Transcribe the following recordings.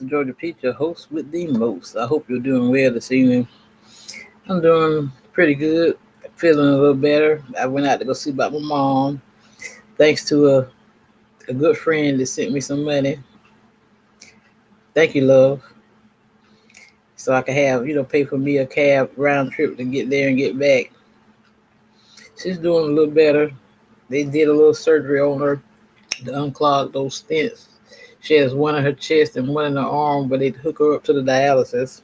Georgia Peach, your host with the most. I hope you're doing well this evening. I'm doing pretty good, feeling a little better. I went out to go see about my mom, thanks to a good friend that sent me some money. Thank you, love. So I can have, pay for me a cab round trip to get there and get back. She's doing a little better. They did a little surgery on her to unclog those stents. She has one in her chest and one in her arm, but they hook her up to the dialysis.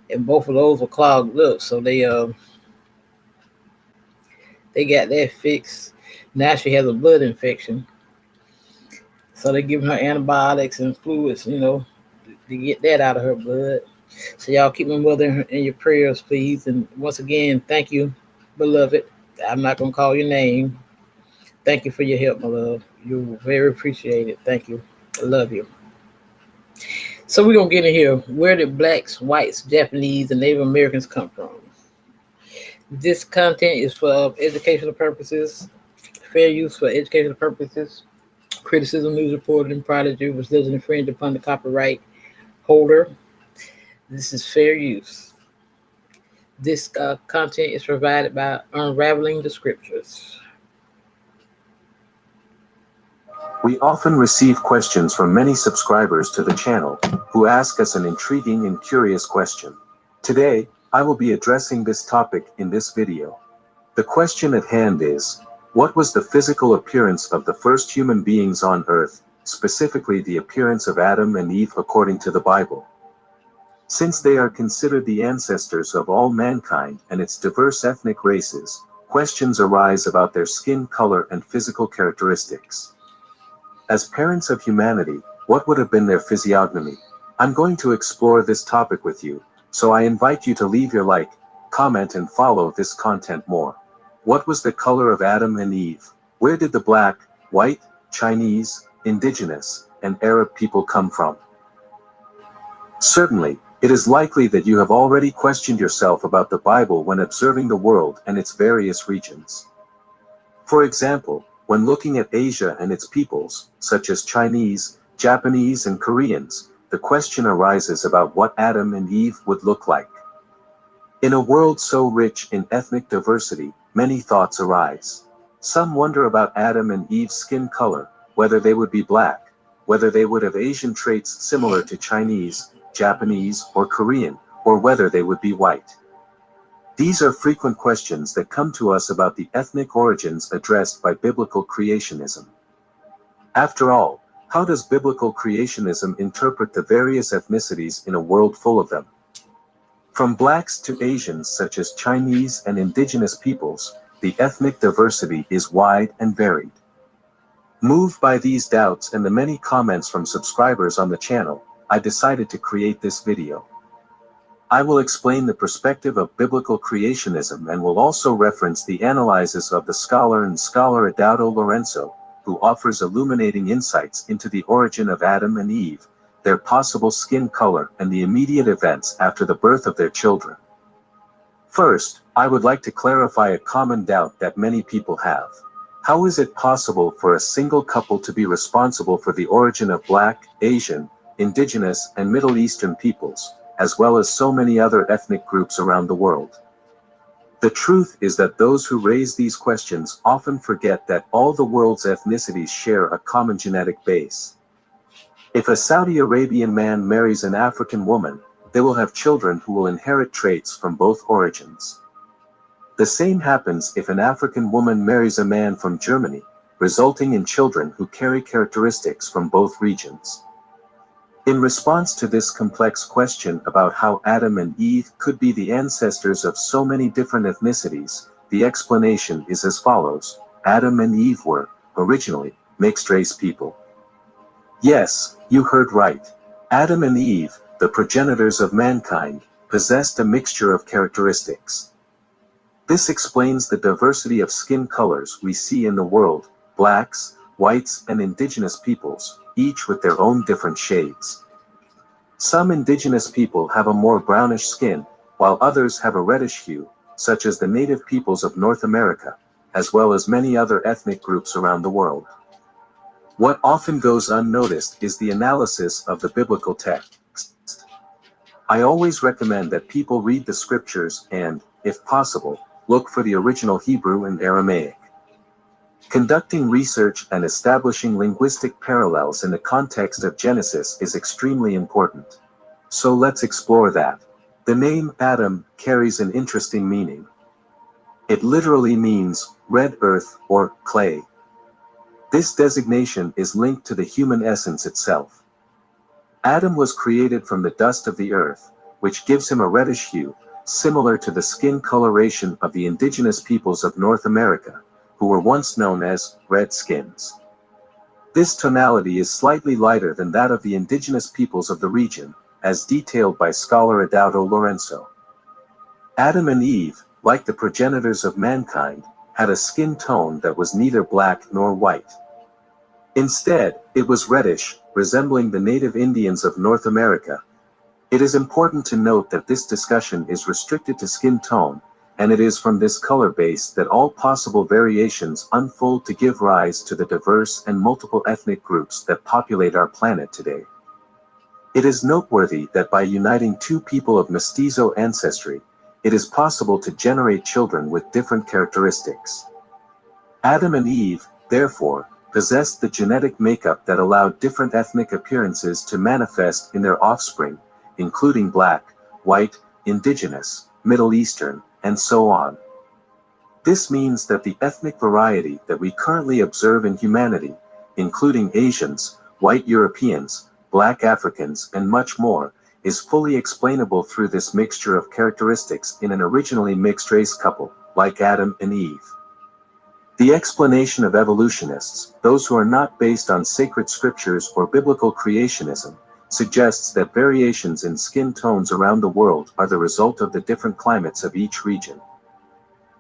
And both of those were clogged up, so they got that fixed. Now she has a blood infection, so they're giving her antibiotics and fluids, to get that out of her blood. So y'all keep my mother in your prayers, please. And once again, thank you, beloved. I'm not gonna call your name. Thank you for your help, my love. You're very appreciated. Thank you. I love you. So we're gonna get in here. Where did blacks, whites, Japanese, and Native Americans come from? This content is for educational purposes, fair use for educational purposes. Criticism, news reported, and prodigy which doesn't infringe upon the copyright holder. This is fair use. This content is provided by Unraveling the Scriptures. We often receive questions from many subscribers to the channel who ask us an intriguing and curious question. Today, I will be addressing this topic in this video. The question at hand is, what was the physical appearance of the first human beings on Earth, specifically the appearance of Adam and Eve according to the Bible? Since they are considered the ancestors of all mankind and its diverse ethnic races, questions arise about their skin color and physical characteristics. As parents of humanity, what would have been their physiognomy? I'm going to explore this topic with you, so I invite you to leave your like, comment and follow this content more. What was the color of Adam and Eve? Where did the black, white, Chinese, indigenous, and Arab people come from? Certainly, it is likely that you have already questioned yourself about the Bible when observing the world and its various regions. For example, when looking at Asia and its peoples, such as Chinese, Japanese, and Koreans, the question arises about what Adam and Eve would look like. In a world so rich in ethnic diversity, many thoughts arise. Some wonder about Adam and Eve's skin color, whether they would be black, whether they would have Asian traits similar to Chinese, Japanese, or Korean, or whether they would be white. These are frequent questions that come to us about the ethnic origins addressed by biblical creationism. After all, how does biblical creationism interpret the various ethnicities in a world full of them? From blacks to Asians such as Chinese and indigenous peoples, the ethnic diversity is wide and varied. Moved by these doubts and the many comments from subscribers on the channel, I decided to create this video. I will explain the perspective of biblical creationism and will also reference the analyses of the scholar Adaldo Lorenzo, who offers illuminating insights into the origin of Adam and Eve, their possible skin color and the immediate events after the birth of their children. First, I would like to clarify a common doubt that many people have. How is it possible for a single couple to be responsible for the origin of Black, Asian, Indigenous, and Middle Eastern peoples, as well as so many other ethnic groups around the world? The truth is that those who raise these questions often forget that all the world's ethnicities share a common genetic base. If a Saudi Arabian man marries an African woman, they will have children who will inherit traits from both origins. The same happens if an African woman marries a man from Germany, resulting in children who carry characteristics from both regions. In response to this complex question about how Adam and Eve could be the ancestors of so many different ethnicities, the explanation is as follows. Adam and Eve were, originally, mixed-race people. Yes, you heard right. Adam and Eve, the progenitors of mankind, possessed a mixture of characteristics. This explains the diversity of skin colors we see in the world, blacks, whites, and indigenous peoples, each with their own different shades. Some indigenous people have a more brownish skin, while others have a reddish hue, such as the native peoples of North America, as well as many other ethnic groups around the world. What often goes unnoticed is the analysis of the biblical text. I always recommend that people read the scriptures and, if possible, look for the original Hebrew and Aramaic. Conducting research and establishing linguistic parallels in the context of Genesis is extremely important. So let's explore that. The name Adam carries an interesting meaning. It literally means red earth or clay. This designation is linked to the human essence itself. Adam was created from the dust of the earth, which gives him a reddish hue, similar to the skin coloration of the indigenous peoples of North America, who were once known as Redskins. This tonality is slightly lighter than that of the indigenous peoples of the region, as detailed by scholar Adaudo Lorenzo. Adam and Eve, like the progenitors of mankind, had a skin tone that was neither black nor white. Instead, it was reddish, resembling the native Indians of North America. It is important to note that this discussion is restricted to skin tone, and it is from this color base that all possible variations unfold to give rise to the diverse and multiple ethnic groups that populate our planet today. It is noteworthy that by uniting two people of mestizo ancestry, it is possible to generate children with different characteristics. Adam and Eve, therefore, possessed the genetic makeup that allowed different ethnic appearances to manifest in their offspring, including black, white, indigenous, Middle Eastern, and so on. This means that the ethnic variety that we currently observe in humanity, including Asians, white Europeans, black Africans, and much more, is fully explainable through this mixture of characteristics in an originally mixed-race couple, like Adam and Eve. The explanation of evolutionists, those who are not based on sacred scriptures or biblical creationism, suggests that variations in skin tones around the world are the result of the different climates of each region.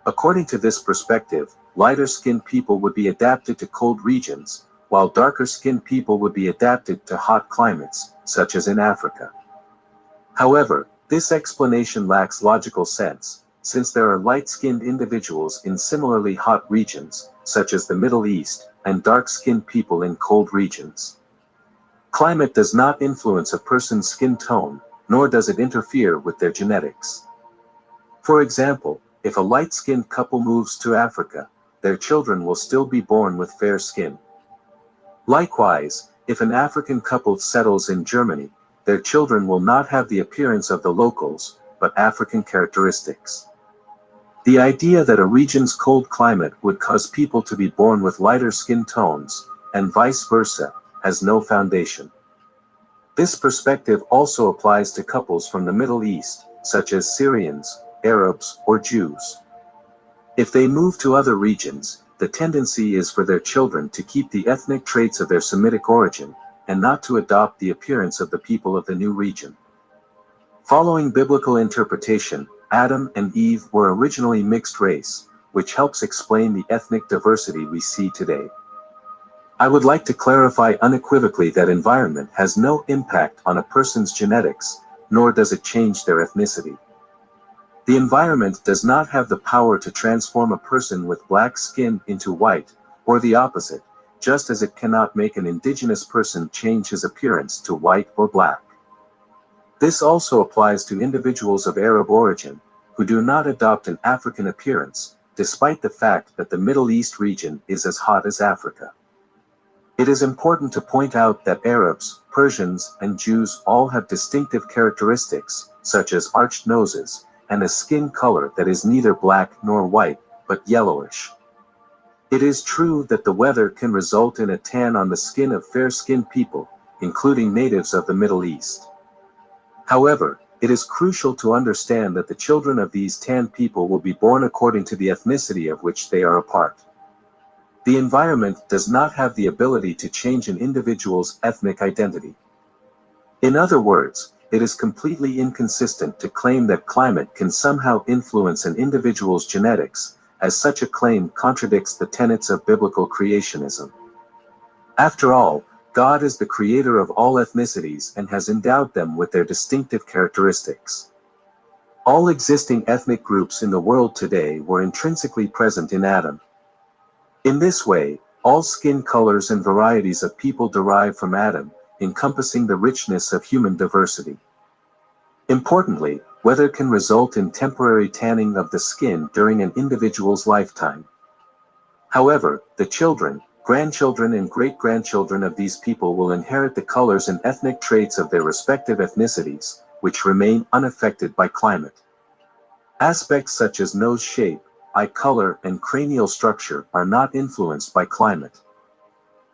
According to this perspective, lighter-skinned people would be adapted to cold regions, while darker-skinned people would be adapted to hot climates, such as in Africa. However, this explanation lacks logical sense, since there are light-skinned individuals in similarly hot regions, such as the Middle East, and dark-skinned people in cold regions. Climate does not influence a person's skin tone, nor does it interfere with their genetics. For example, if a light-skinned couple moves to Africa, their children will still be born with fair skin. Likewise, if an African couple settles in Germany, their children will not have the appearance of the locals, but African characteristics. The idea that a region's cold climate would cause people to be born with lighter skin tones, and vice versa, has no foundation. This perspective also applies to couples from the Middle East, such as Syrians, Arabs, or Jews. If they move to other regions, the tendency is for their children to keep the ethnic traits of their Semitic origin, and not to adopt the appearance of the people of the new region. Following biblical interpretation, Adam and Eve were originally mixed race, which helps explain the ethnic diversity we see today. I would like to clarify unequivocally that environment has no impact on a person's genetics, nor does it change their ethnicity. The environment does not have the power to transform a person with black skin into white, or the opposite, just as it cannot make an indigenous person change his appearance to white or black. This also applies to individuals of Arab origin, who do not adopt an African appearance, despite the fact that the Middle East region is as hot as Africa. It is important to point out that Arabs, Persians, and Jews all have distinctive characteristics, such as arched noses, and a skin color that is neither black nor white, but yellowish. It is true that the weather can result in a tan on the skin of fair-skinned people, including natives of the Middle East. However, it is crucial to understand that the children of these tan people will be born according to the ethnicity of which they are a part. The environment does not have the ability to change an individual's ethnic identity. In other words, it is completely inconsistent to claim that climate can somehow influence an individual's genetics, as such a claim contradicts the tenets of biblical creationism. After all, God is the creator of all ethnicities and has endowed them with their distinctive characteristics. All existing ethnic groups in the world today were intrinsically present in Adam. In this way, All skin colors and varieties of people derive from Adam, encompassing the richness of human diversity. Importantly, weather can result in temporary tanning of the skin during an individual's lifetime. However, the children, grandchildren and great-grandchildren of these people will inherit the colors and ethnic traits of their respective ethnicities, which remain unaffected by climate. Aspects such as nose shape, eye color, and cranial structure are not influenced by climate.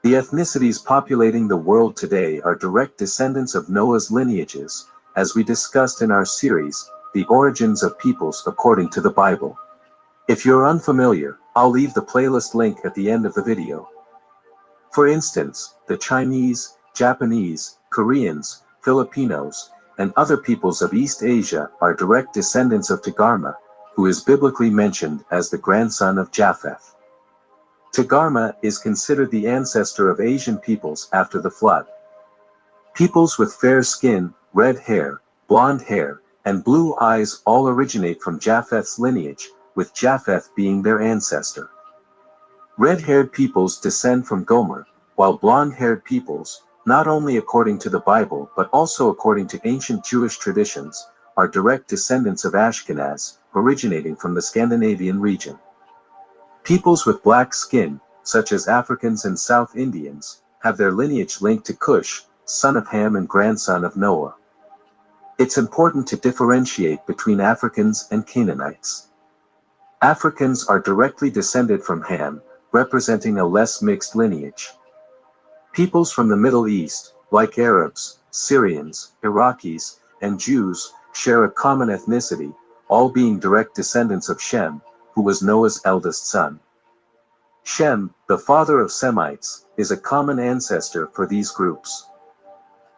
The ethnicities populating the world today are direct descendants of Noah's lineages, as we discussed in our series, The Origins of Peoples According to the Bible. If you're unfamiliar, I'll leave the playlist link at the end of the video. For instance, the Chinese, Japanese, Koreans, Filipinos, and other peoples of East Asia are direct descendants of Togarma, who is biblically mentioned as the grandson of Japheth. Togarma is considered the ancestor of Asian peoples after the flood. Peoples with fair skin, red hair, blonde hair, and blue eyes all originate from Japheth's lineage, with Japheth being their ancestor. Red-haired peoples descend from Gomer, while blonde-haired peoples, not only according to the Bible but also according to ancient Jewish traditions, are direct descendants of Ashkenaz, originating from the Scandinavian region. Peoples with black skin, such as Africans and South Indians, have their lineage linked to Cush, son of Ham and grandson of Noah. It's important to differentiate between Africans and Canaanites. Africans are directly descended from Ham, representing a less mixed lineage. Peoples from the Middle East, like Arabs, Syrians, Iraqis, and Jews, share a common ethnicity, all being direct descendants of Shem, who was Noah's eldest son. Shem, the father of Semites, is a common ancestor for these groups.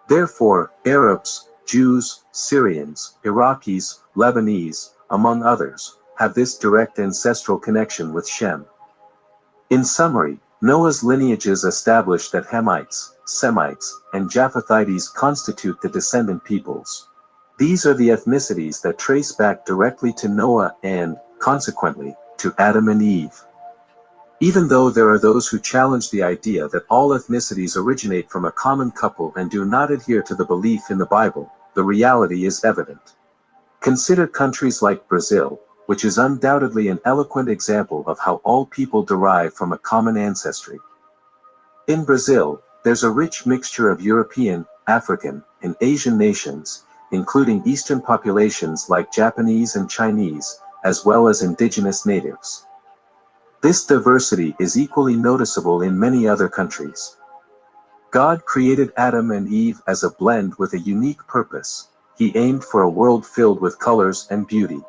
Therefore, Arabs, Jews, Syrians, Iraqis, Lebanese, among others, have this direct ancestral connection with Shem. In summary, Noah's lineages establish that Hamites, Semites, and Japhethites constitute the descendant peoples. These are the ethnicities that trace back directly to Noah and, consequently, to Adam and Eve. Even though there are those who challenge the idea that all ethnicities originate from a common couple and do not adhere to the belief in the Bible, the reality is evident. Consider countries like Brazil, which is undoubtedly an eloquent example of how all people derive from a common ancestry. In Brazil, there's a rich mixture of European, African, and Asian nations, including Eastern populations like Japanese and Chinese, as well as indigenous natives. This diversity is equally noticeable in many other countries. God created Adam and Eve as a blend with a unique purpose. He aimed for a world filled with colors and beauty.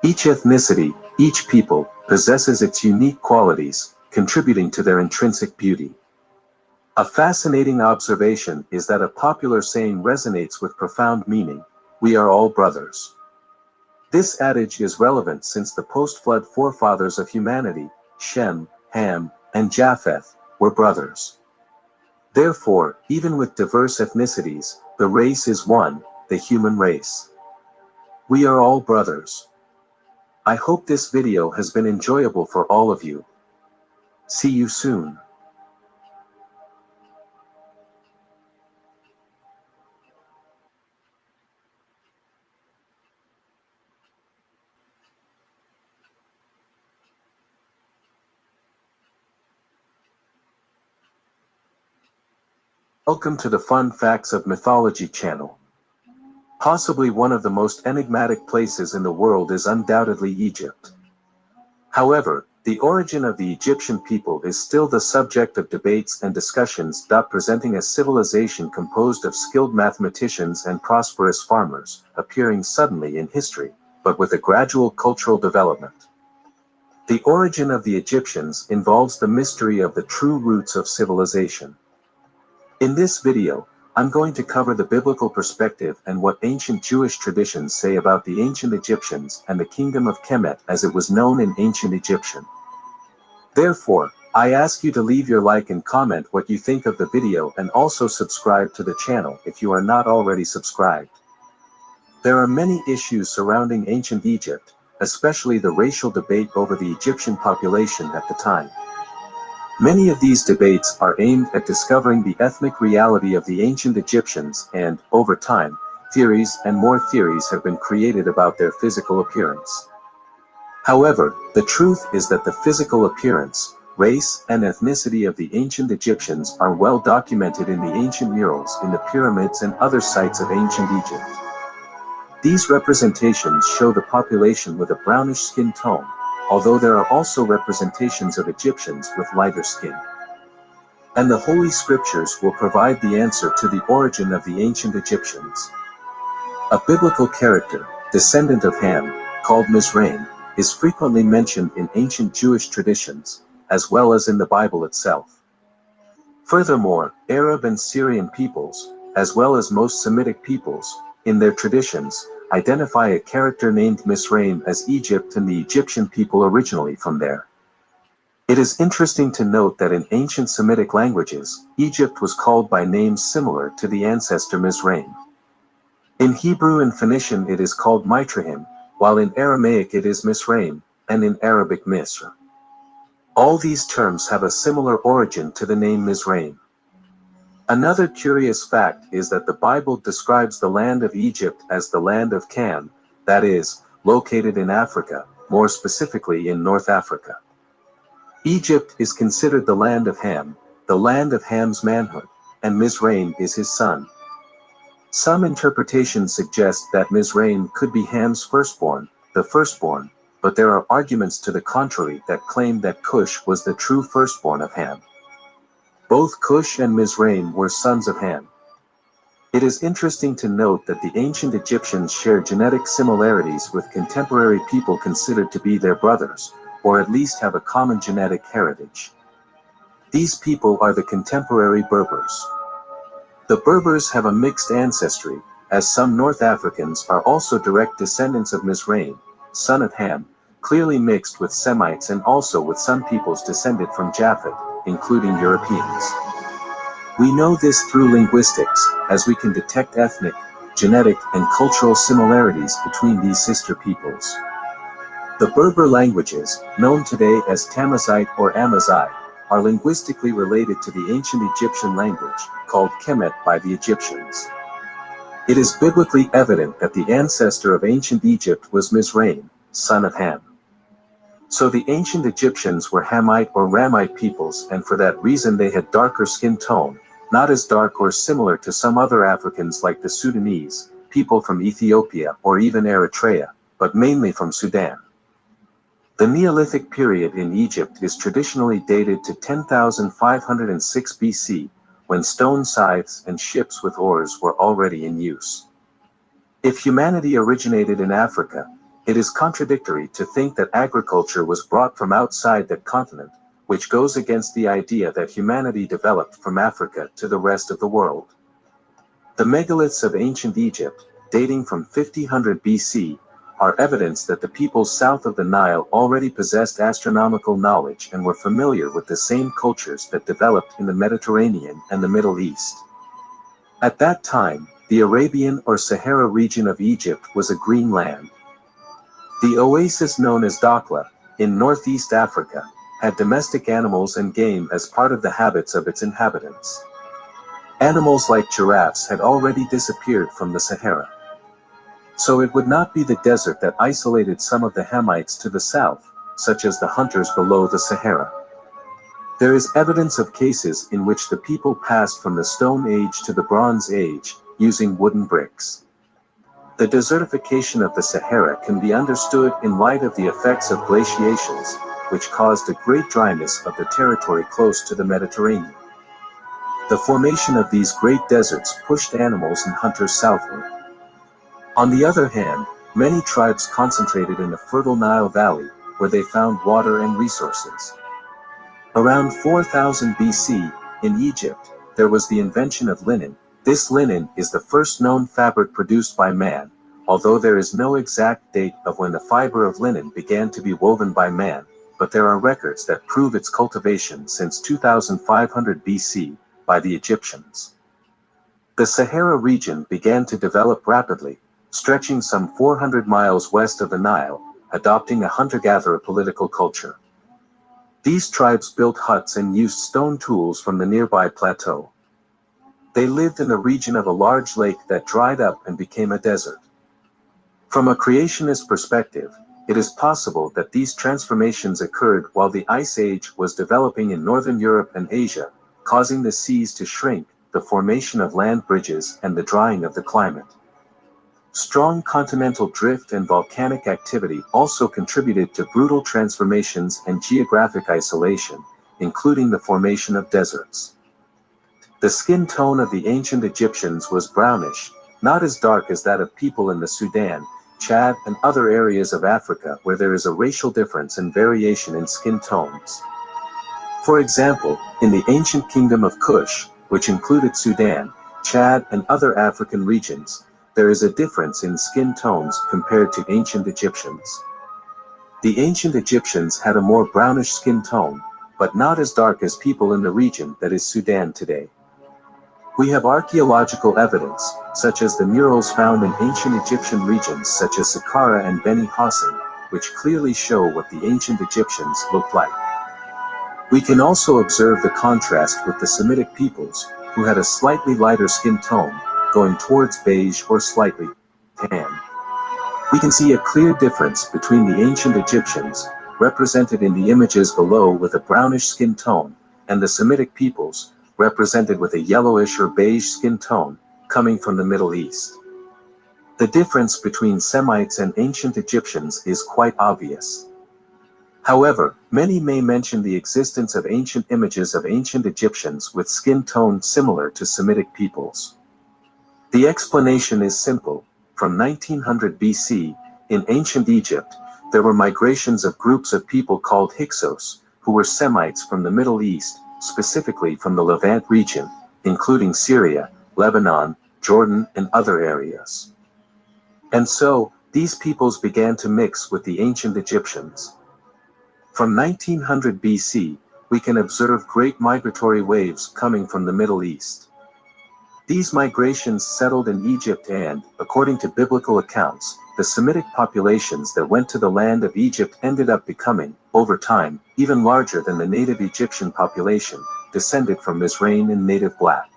Each ethnicity, each people, possesses its unique qualities, contributing to their intrinsic beauty. A fascinating observation is that a popular saying resonates with profound meaning: we are all brothers. This adage is relevant since the post-flood forefathers of humanity, Shem, Ham, and Japheth, were brothers. Therefore, even with diverse ethnicities, the race is one, the human race. We are all brothers. I hope this video has been enjoyable for all of you. See you soon. Welcome to the Fun Facts of Mythology channel. Possibly one of the most enigmatic places in the world is undoubtedly Egypt. However, the origin of the Egyptian people is still the subject of debates and discussions. Presenting a civilization composed of skilled mathematicians and prosperous farmers, appearing suddenly in history, but with a gradual cultural development. The origin of the Egyptians involves the mystery of the true roots of civilization. In this video, I'm going to cover the biblical perspective and what ancient Jewish traditions say about the ancient Egyptians and the kingdom of Kemet as it was known in ancient Egyptian. Therefore, I ask you to leave your like and comment what you think of the video, and also subscribe to the channel if you are not already subscribed. There are many issues surrounding ancient Egypt, especially the racial debate over the Egyptian population at the time. Many of these debates are aimed at discovering the ethnic reality of the ancient Egyptians and, over time, theories and more theories have been created about their physical appearance. However, the truth is that the physical appearance, race, and ethnicity of the ancient Egyptians are well documented in the ancient murals in the pyramids and other sites of ancient Egypt. These representations show the population with a brownish skin tone, although there are also representations of Egyptians with lighter skin. And the Holy Scriptures will provide the answer to the origin of the ancient Egyptians. A biblical character, descendant of Ham, called Mizraim, is frequently mentioned in ancient Jewish traditions, as well as in the Bible itself. Furthermore, Arab and Syrian peoples, as well as most Semitic peoples, in their traditions, identify a character named Mizraim as Egypt and the Egyptian people originally from there. It is interesting to note that in ancient Semitic languages, Egypt was called by names similar to the ancestor Mizraim. In Hebrew and Phoenician it is called Mitrahim, while in Aramaic it is Misraim, and in Arabic Misr. All these terms have a similar origin to the name Mizraim. Another curious fact is that the Bible describes the land of Egypt as the land of Cam, that is, located in Africa, more specifically in North Africa. Egypt is considered the land of Ham's manhood, and Mizraim is his son. Some interpretations suggest that Mizraim could be Ham's firstborn, the firstborn, but there are arguments to the contrary that claim that Cush was the true firstborn of Ham. Both Cush and Mizraim were sons of Ham. It is interesting to note that the ancient Egyptians shared genetic similarities with contemporary people considered to be their brothers, or at least have a common genetic heritage. These people are the contemporary Berbers. The Berbers have a mixed ancestry, as some North Africans are also direct descendants of Mizraim, son of Ham, clearly mixed with Semites and also with some peoples descended from Japhet, including Europeans. We know this through linguistics, as we can detect ethnic, genetic, and cultural similarities between these sister peoples. The Berber languages, known today as Tamazight or Amazigh, are linguistically related to the ancient Egyptian language, called Kemet by the Egyptians. It is biblically evident that the ancestor of ancient Egypt was Mizraim, son of Ham. So the ancient Egyptians were Hamite or Ramite peoples, and for that reason they had darker skin tone, not as dark or similar to some other Africans like the Sudanese, people from Ethiopia or even Eritrea, but mainly from Sudan. The Neolithic period in Egypt is traditionally dated to 10,506 BC, when stone scythes and ships with oars were already in use. If humanity originated in Africa, it is contradictory to think that agriculture was brought from outside that continent, which goes against the idea that humanity developed from Africa to the rest of the world. The megaliths of ancient Egypt, dating from 5000 BC, are evidence that the peoples south of the Nile already possessed astronomical knowledge and were familiar with the same cultures that developed in the Mediterranean and the Middle East. At that time, the Arabian or Sahara region of Egypt was a green land. The oasis known as Dakhla, in northeast Africa, had domestic animals and game as part of the habits of its inhabitants. Animals like giraffes had already disappeared from the Sahara. So it would not be the desert that isolated some of the Hamites to the south, such as the hunters below the Sahara. There is evidence of cases in which the people passed from the Stone Age to the Bronze Age, using wooden bricks. The desertification of the Sahara can be understood in light of the effects of glaciations, which caused a great dryness of the territory close to the Mediterranean. The formation of these great deserts pushed animals and hunters southward. On the other hand, many tribes concentrated in the fertile Nile Valley, where they found water and resources. Around 4000 BC, in Egypt, there was the invention of linen. This linen is the first known fabric produced by man, although there is no exact date of when the fiber of linen began to be woven by man, but there are records that prove its cultivation since 2500 BC, by the Egyptians. The Sahara region began to develop rapidly, stretching some 400 miles west of the Nile, adopting a hunter-gatherer political culture. These tribes built huts and used stone tools from the nearby plateau. They lived in the region of a large lake that dried up and became a desert. From a creationist perspective, it is possible that these transformations occurred while the Ice Age was developing in northern Europe and Asia, causing the seas to shrink, the formation of land bridges, and the drying of the climate. Strong continental drift and volcanic activity also contributed to brutal transformations and geographic isolation, including the formation of deserts. The skin tone of the ancient Egyptians was brownish, not as dark as that of people in the Sudan, Chad, and other areas of Africa where there is a racial difference and variation in skin tones. For example, in the ancient kingdom of Kush, which included Sudan, Chad, and other African regions, there is a difference in skin tones compared to ancient Egyptians. The ancient Egyptians had a more brownish skin tone, but not as dark as people in the region that is Sudan today. We have archaeological evidence, such as the murals found in ancient Egyptian regions such as Saqqara and Beni Hassan, which clearly show what the ancient Egyptians looked like. We can also observe the contrast with the Semitic peoples, who had a slightly lighter skin tone, going towards beige or slightly tan. We can see a clear difference between the ancient Egyptians, represented in the images below with a brownish skin tone, and the Semitic peoples, represented with a yellowish or beige skin tone, coming from the Middle East. The difference between Semites and ancient Egyptians is quite obvious. However, many may mention the existence of ancient images of ancient Egyptians with skin tone similar to Semitic peoples. The explanation is simple. From 1900 BC, in ancient Egypt, there were migrations of groups of people called Hyksos, who were Semites from the Middle East, specifically from the Levant region, including Syria, Lebanon, Jordan, and other areas. And so, these peoples began to mix with the ancient Egyptians. From 1900 BC, we can observe great migratory waves coming from the Middle East. These migrations settled in Egypt and, according to biblical accounts, the Semitic populations that went to the land of Egypt ended up becoming, over time, even larger than the native Egyptian population, descended from Mizraim and native black.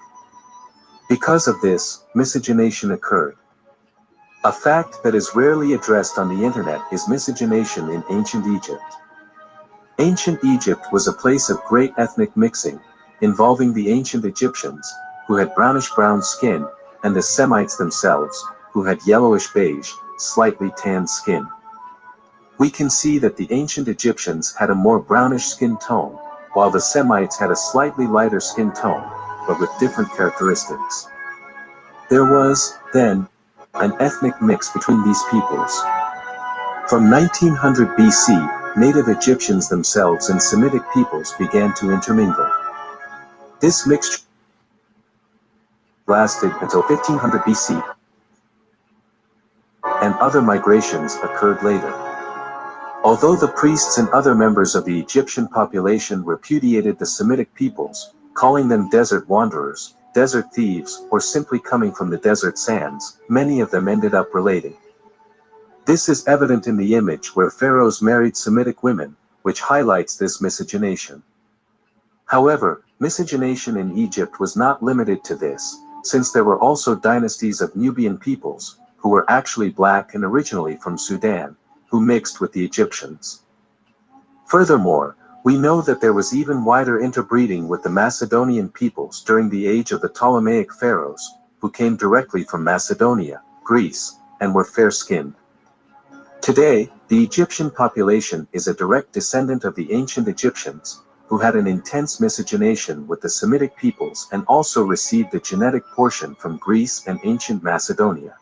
Because of this, miscegenation occurred. A fact that is rarely addressed on the internet is miscegenation in ancient Egypt. Ancient Egypt was a place of great ethnic mixing, involving the ancient Egyptians, who had brownish-brown skin, and the Semites themselves, who had yellowish-beige, slightly tanned skin. We can see that the ancient Egyptians had a more brownish skin tone, while the Semites had a slightly lighter skin tone, but with different characteristics. There was, then, an ethnic mix between these peoples. From 1900 BC, native Egyptians themselves and Semitic peoples began to intermingle. This mixture lasted until 1500 BC, and other migrations occurred later. Although the priests and other members of the Egyptian population repudiated the Semitic peoples, calling them desert wanderers, desert thieves, or simply coming from the desert sands, many of them ended up relating. This is evident in the image where pharaohs married Semitic women, which highlights this miscegenation. However, miscegenation in Egypt was not limited to this, since there were also dynasties of Nubian peoples, who were actually black and originally from Sudan, who mixed with the Egyptians. Furthermore, we know that there was even wider interbreeding with the Macedonian peoples during the age of the Ptolemaic pharaohs, who came directly from Macedonia, Greece, and were fair-skinned. Today, the Egyptian population is a direct descendant of the ancient Egyptians, who had an intense miscegenation with the Semitic peoples and also received a genetic portion from Greece and ancient Macedonia.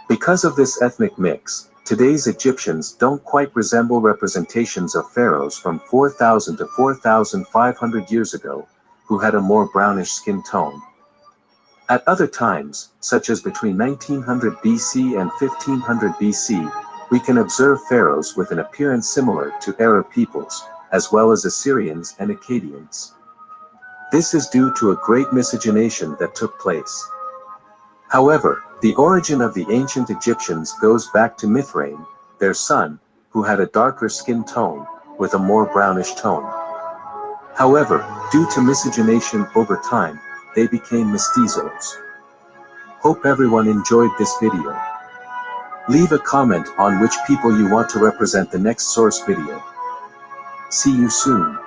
Because of this ethnic mix, today's Egyptians don't quite resemble representations of pharaohs from 4,000 to 4,500 years ago, who had a more brownish skin tone. At other times, such as between 1900 BC and 1500 BC, we can observe pharaohs with an appearance similar to Arab peoples, as well as Assyrians and Akkadians. This is due to a great miscegenation that took place. However, the origin of the ancient Egyptians goes back to Mithraim, their son, who had a darker skin tone, with a more brownish tone. However, due to miscegenation over time, they became mestizos. Hope everyone enjoyed this video. Leave a comment on which people you want to represent the next source video. See you soon.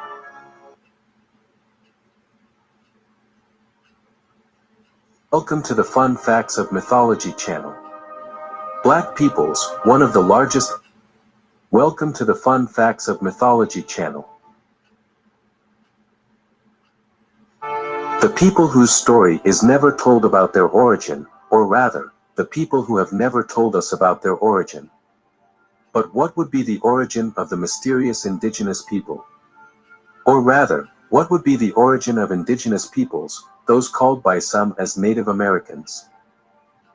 Welcome to the Fun Facts of Mythology channel. Black peoples, one of the largest. Welcome to the Fun Facts of Mythology channel. The people whose story is never told about their origin, or rather, the people who have never told us about their origin. But what would be the origin of the mysterious indigenous people? Or rather, what would be the origin of indigenous peoples, those called by some as Native Americans?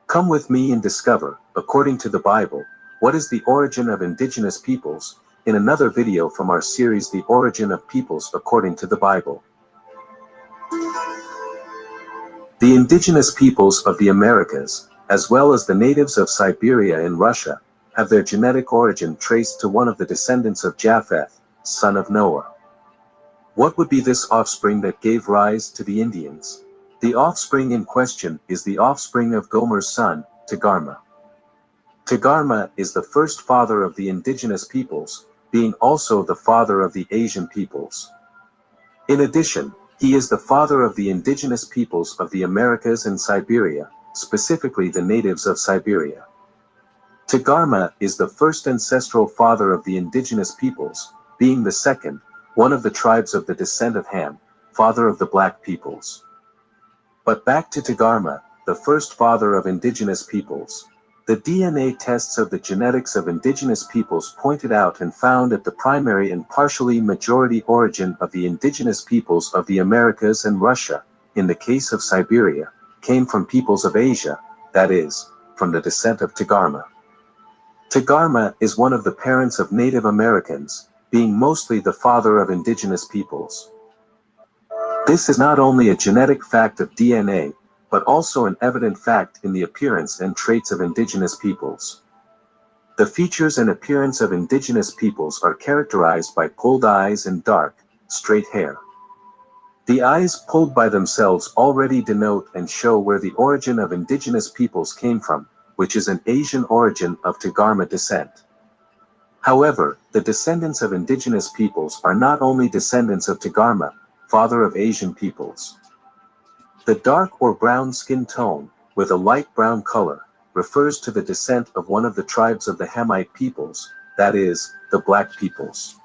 Come with me and discover, according to the Bible, what is the origin of indigenous peoples, in another video from our series The Origin of Peoples According to the Bible. The indigenous peoples of the Americas, as well as the natives of Siberia and Russia, have their genetic origin traced to one of the descendants of Japheth, son of Noah. What would be this offspring that gave rise to the Indians? The offspring in question is the offspring of Gomer's son, Togarmah. Togarmah is the first father of the indigenous peoples, being also the father of the Asian peoples. In addition, he is the father of the indigenous peoples of the Americas and Siberia, specifically the natives of Siberia. Togarmah is the first ancestral father of the indigenous peoples, being the second, one of the tribes of the descent of Ham, father of the black peoples. But back to Togarmah, the first father of indigenous peoples. The DNA tests of the genetics of indigenous peoples pointed out and found that the primary and partially majority origin of the indigenous peoples of the Americas and Russia, in the case of Siberia, came from peoples of Asia, that is, from the descent of Togarmah. Togarmah is one of the parents of Native Americans, being mostly the father of indigenous peoples. This is not only a genetic fact of DNA, but also an evident fact in the appearance and traits of indigenous peoples. The features and appearance of indigenous peoples are characterized by pulled eyes and dark, straight hair. The eyes pulled by themselves already denote and show where the origin of indigenous peoples came from, which is an Asian origin of Togarmah descent. However, the descendants of indigenous peoples are not only descendants of Togarmah, father of Asian peoples. The dark or brown skin tone, with a light brown color, refers to the descent of one of the tribes of the Hamite peoples, that is, the black peoples.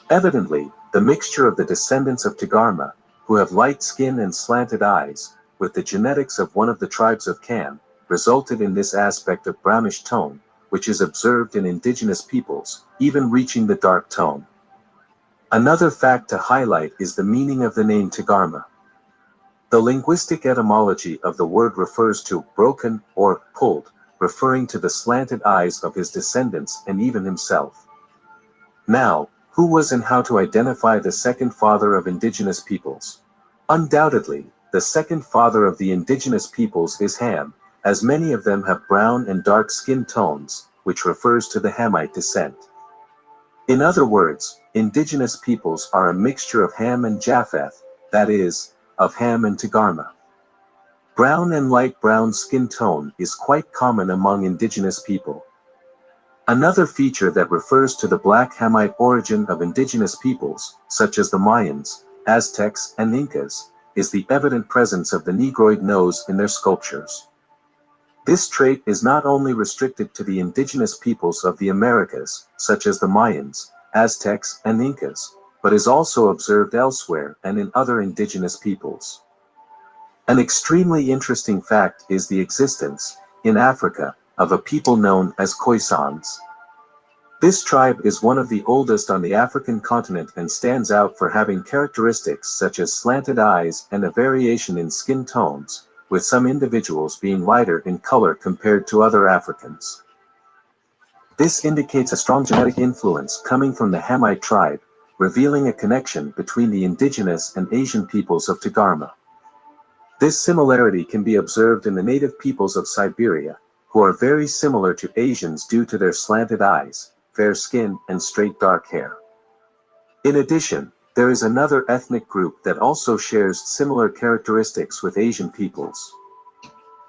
Evidently, the mixture of the descendants of Togarmah, who have light skin and slanted eyes, with the genetics of one of the tribes of Kam, resulted in this aspect of brownish tone, which is observed in indigenous peoples, even reaching the dark tone. Another fact to highlight is the meaning of the name Togarmah. The linguistic etymology of the word refers to broken or pulled, referring to the slanted eyes of his descendants and even himself. Now, who was and how to identify the second father of indigenous peoples? Undoubtedly, the second father of the indigenous peoples is Ham, as many of them have brown and dark skin tones, which refers to the Hamite descent. In other words, indigenous peoples are a mixture of Ham and Japheth, that is, of Ham and Togarmah. Brown and light brown skin tone is quite common among indigenous people. Another feature that refers to the black Hamite origin of indigenous peoples, such as the Mayans, Aztecs, and Incas, is the evident presence of the Negroid nose in their sculptures. This trait is not only restricted to the indigenous peoples of the Americas, such as the Mayans, Aztecs, and Incas, but is also observed elsewhere and in other indigenous peoples. An extremely interesting fact is the existence, in Africa, of a people known as Khoisans. This tribe is one of the oldest on the African continent and stands out for having characteristics such as slanted eyes and a variation in skin tones, with some individuals being lighter in color compared to other Africans. This indicates a strong genetic influence coming from the Hamite tribe, revealing a connection between the indigenous and Asian peoples of Togarmah. This similarity can be observed in the native peoples of Siberia, who are very similar to Asians due to their slanted eyes, fair skin, and straight dark hair. In addition, there is another ethnic group that also shares similar characteristics with Asian peoples.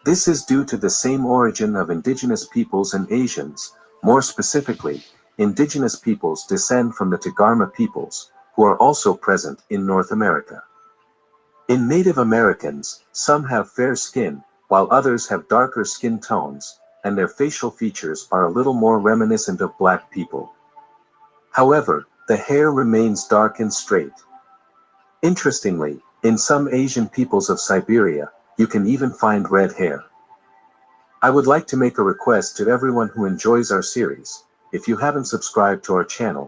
This is due to the same origin of indigenous peoples and Asians. More specifically, indigenous peoples descend from the Tagarma peoples, who are also present in North America. In Native Americans, some have fair skin, while others have darker skin tones, and their facial features are a little more reminiscent of black people. However, the hair remains dark and straight. Interestingly, in some Asian peoples of Siberia, you can even find red hair. I would like to make a request to everyone who enjoys our series. If you haven't subscribed to our channel,